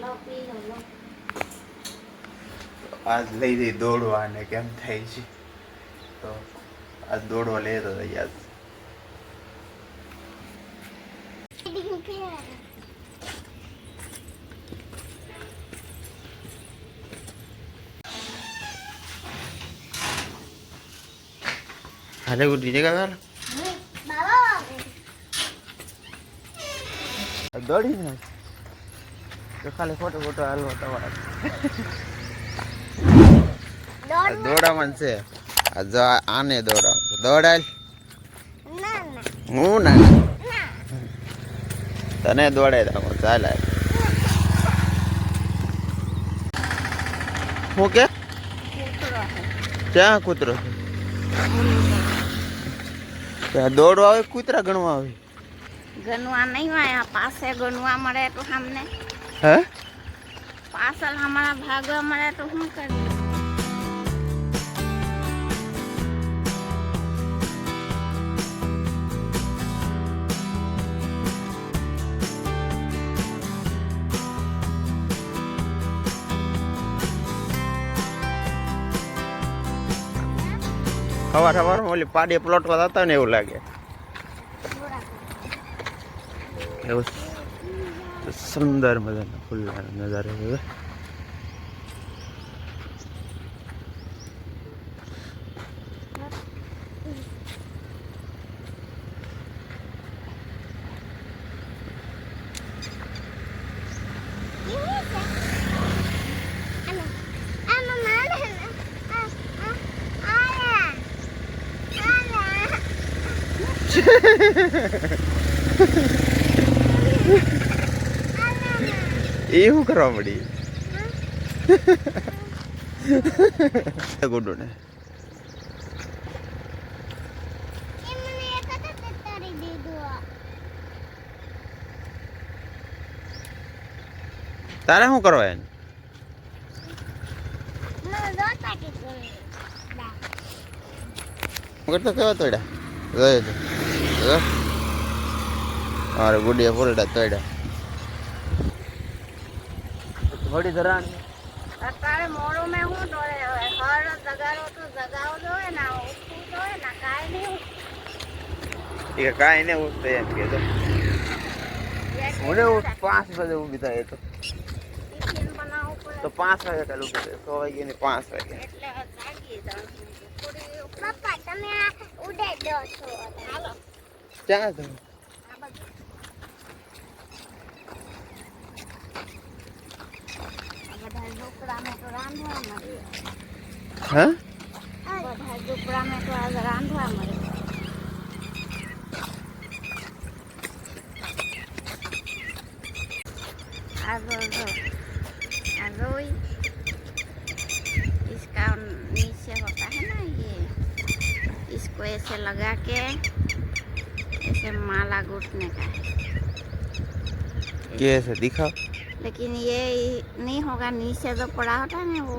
લો પી લો લો. આજ લઈ જઈ દોડવા ને કેમ થાય છે તો આજ દોડવા લઈ તો યાદ હાલે ગુડી જગા તાર દોડી ને તો ખાલી ફોટો ફોટો હાલવા તમારા દોડામાં છે આને દોડા દોડાય હું ના તને દોડાય રાખો ચાલે હું કે ક્યાં કૂતરો ત્યાં દોડવા આવે કૂતરા ગણવા આવે गनवा नहीं आया पास है गनवा मरे तो हमने है पासल हमारा भागवा मरे तो हम कर સવાર સવારમાં ઓલી પાડી પ્લોટ પર હતા ને એવું લાગે એવું સુંદર મજાના ખુલ્લા નજારો છે એ શું કરવા પડી ગુડ્ડુ ને તારે શું કરવા એને કરતો કેવા તોડ્યા જોયો અરે ગુડિયા ફોરડા તોડ્યા થોડી ધરાણ અત્યારે મોડું મેં હું ડોળે હવે હર જગાડો તો જગાવો જોઈએ ને ઉઠવું જોઈએ ને કાંઈ નહીં એ કાંઈ ને ઉઠતો એમ કહેતો મને 5 વાગે ઊભી થાય તો ટિફિન બનાવવું પડે તો 5 વાગે કાલે ઊભી થાય 6 વાગે ને 5 વાગે એટલે જાગી જાઉં પપ્પા તમે આ ઉડે દો છો હાલો ક્યાં જાઉં ઝૂંપડા में तो रांधवा मरे हाँ બધા ઝૂંપડા में तो आज रांधवा मरे इसका नीचे होता है ना ये इसको ऐसे लगा के ऐसे माला गूंथने का है कैसे दिखाओ लेकिन ये नहीं होगा नीचे जो पड़ा होता है ना वो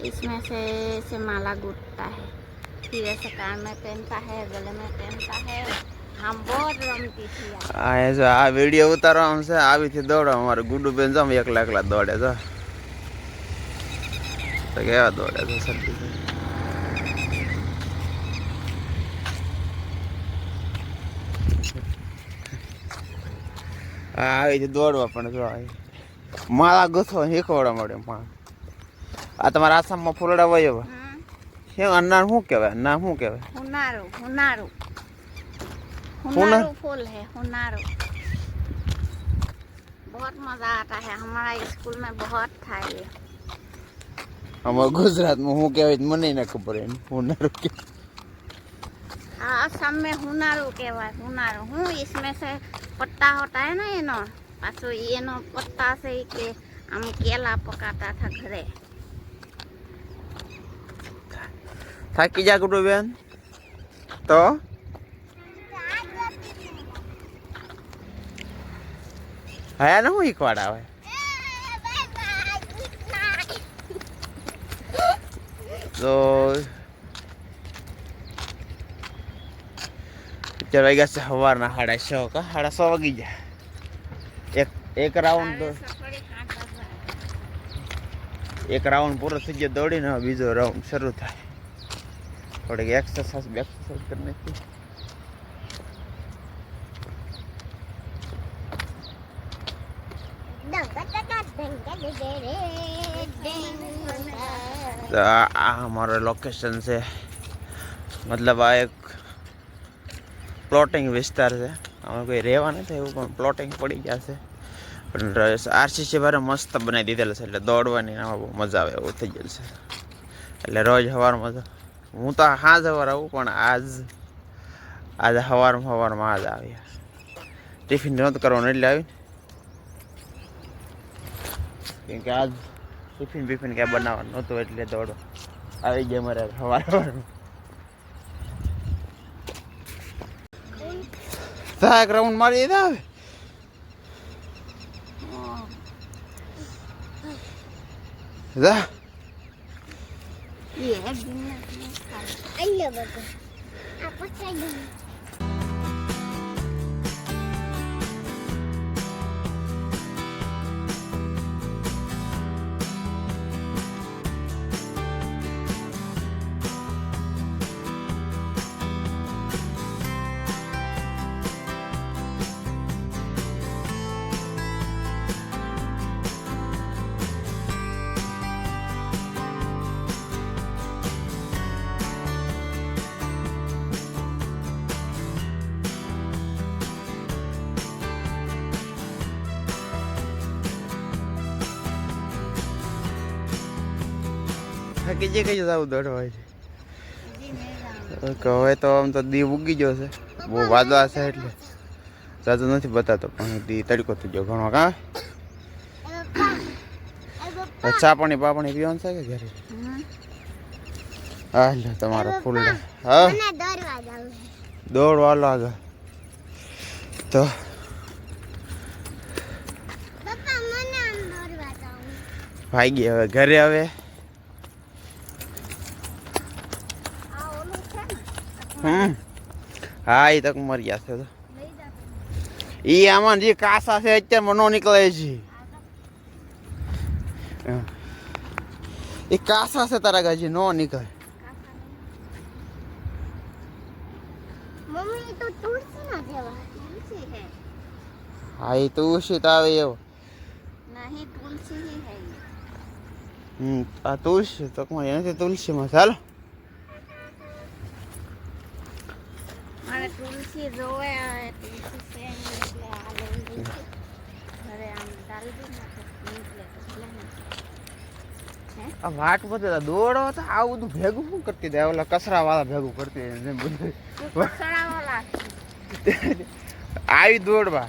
इसमें से ऐसे माला गूंथता है फिर ऐसे कान में पहनता है गले में पहनता है हम बहुत रमती थी આ વિડીયો ઉતારવા છે આવીથી દોડો અમારે ગુડુ બેન જમ એકલા એકલા દોડે છે તો કેવા દોડે છે સરદી આવીથી દોડવા પણ જો માળા ગોથવા શીખવાડવા મળે આ તમારા આસામમાં ફૂલડા હોય હવે શું અન્નાર શું કહેવાય ના શું કહેવાય हुनारू हुनारू हुनारू फूल है हुनारू बहुत मजा आता है हमारा स्कूल में बहुत था ये અમારા ગુજરાતમાં શું કહેવાય મને ના ખબર એમ હુનારું કે हाँ असम में हुनारू कहवाय हुनारू हूँ इसमें से पत्ता होता है ना ये नो पासो ये नो पत्ता से ही के हम केला पकाता था घरे થાકી જા ગુડુ બેન તો હયા ને હું શીખવાડ આવે તો 4 વાગ્યા છે સવારના 6:30 કા 6:30 વાગી ગયા એક રાઉન્ડ એક રાઉન્ડ પૂરો થઈ ગયો દોડીને હવે બીજો રાઉન્ડ શરૂ થાય. થોડીક એક્સરસાઇઝ કરી નાખી. આ અમારો લોકેશન છે, મતલબ આ એક પ્લોટિંગ વિસ્તાર છે. આમાં કોઈ રહેવા નથી એવું, પણ પ્લોટિંગ પડી ગયા છે. પણ આરસીસી વારે મસ્ત બનાવી દીધેલ છે, એટલે દોડવાની આમાં બહુ મજા આવે એવું થઈ ગયેલ છે. એટલે રોજ સવારમાં હું તો હાજ સવાર આવું, પણ આજે સવારમાં આજ આવ્યા. ટિફિન નહોતું કરવાનું એટલે આવીને, કેમ કે આજ ટિફિન બિફિન ક્યાં બનાવવાનું નહોતું એટલે દોડો આવી ગયા મારે સવારમાં. એક રાઉન્ડ મારી દીધા હવે. જા થાકી જે કઈ જવું દોડવા છે. હવે તો આમ તો દી ઉગી ગયો છે, બહુ વાદળા છે એટલે જાજુ નથી બતાતો, પણ દી તડકો થઈ ગયો ઘણો. કાં ચા પાણી બાપણી પીવાનું છે કે ઘરે? હા લે તમારો ફૂલડા. હા દોડવા લાગે તો ભાગી હવે ઘરે. હવે હા એ તક મરી ગયા છે. એ આમાં જે કાસા છે અત્યારે નો નીકળે છે. એ કાસા છે તારા ગાજી નો નીકળે. હા એ તુલસી તો આવે એવો. આ તુલસી તો નથી તુલસીમાં. ચાલો તુલસી રોવે તુલસી એટલે આ લઈ ઘરે આમ ડાલી દે. આ વાટ બધે દોડો તો આવું બધું ભેગું શું કરતી દે? ઓલા કચરા વાળા ભેગું કરતી આવી દોડવા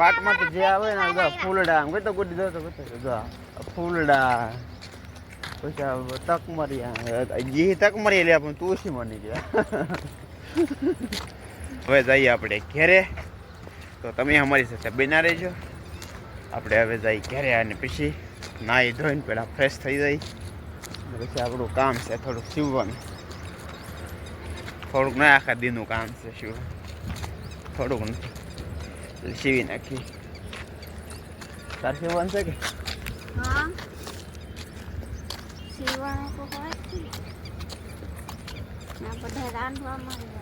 વાટમાં તો જે આવે ને ફૂલડા આમ તો ગુડી દો તો ફૂલડા પછી તકમરી તકમરી લે પણ તુલસી માની ગયા. હવે જઈએ આપણે ઘેરે, તો તમે અમારી સાથે બના રહેજો. આપણે હવે જઈએ ઘેરે અને પછી નાહી ધોઈને પહેલાં ફ્રેશ થઈ જાય. પછી આપણું કામ છે થોડુંક સીવવાનું. થોડુંક ના આખા દીનું કામ છે સીવવાનું, થોડુંક નથી સીવી નાખી. તાર સીવવાનું છે કે? હા સીવવાનું તો હોય ના, બધા રાંધવા માંડે.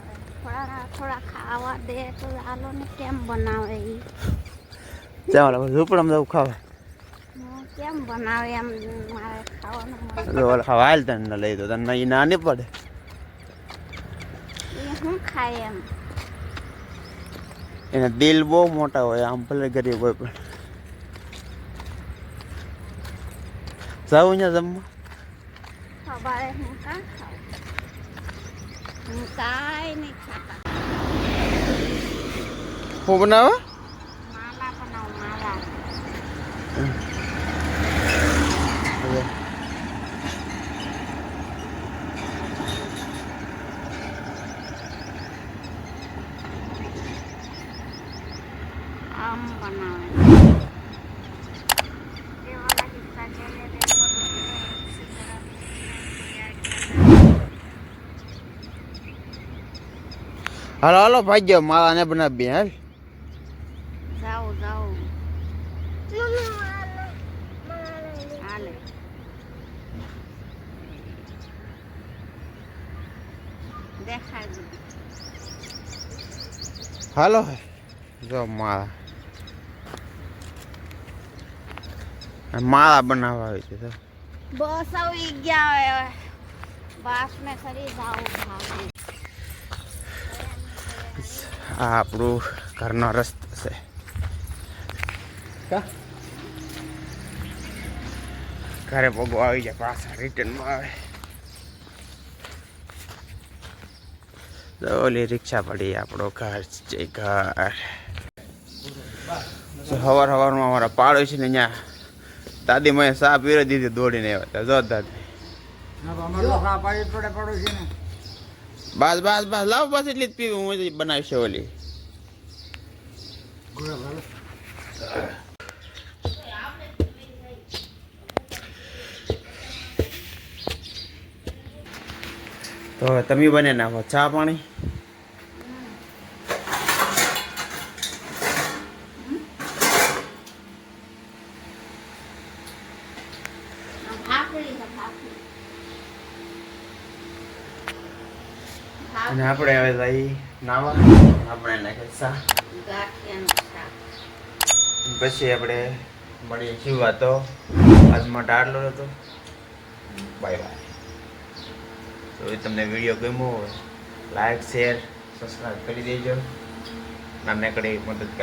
થોડા ખાવા દે તો આલો ને કેમ બનાવે એ ચાલો ઝૂંપડામાં જવું ખાવા. કેમ બનાવે એમ મારે ખાવાનું ખાવા હાલ તને લઈ દો, તને એ ના નહીં પડે. એ શું ખાય એમ? એના દિલ બહુ મોટા હોય, આમ ભલે ગરીબ હોય પણ. જાઉં ને જમવા? સવારે હું કાં ખાઉં? હું કાંઈ નહીં ખાતા. શું બનાવે? માલા બનાવું, માલા. આમ બનાવે. હાલો હાલો ભાઈ જાઓ, મારા ને બનાવી હાલ. જાઓ હાલે હાલો જો માળા બનાવવા આવી છે તો બસ આવી ગયા હવે બસ મેં સરી જાઉં ભાગી આ આપણું ઘરનો રસ્તો છે ઘરે પગો આવી જાય પાછા રિટર્નમાં આવે તો ઓલી રિક્ષા પડી આપણો ઘર છે ઘર સવાર સવારમાં અમારા પાડોશી ને ત્યાં દાદી મેં સા પીરે દીધી દોડીને આવ્યા જો દાદી બસ બસ બસ લાવ બસ એટલી જ પીવી હું બનાવીશ ઓલી તો હવે તમે બને નાખો ચા પાણી અને આપણે હવે જઈ નાવા આપણે નાખે ચા પછી આપણે મળીએ જીવવા તો આજ માટે આટલો હતો બાય બાય તો એ તમને વિડીયો ગમ્યો હોય લાઈક શેર સબસ્ક્રાઈબ કરી દેજો નાને કડી મદદ કર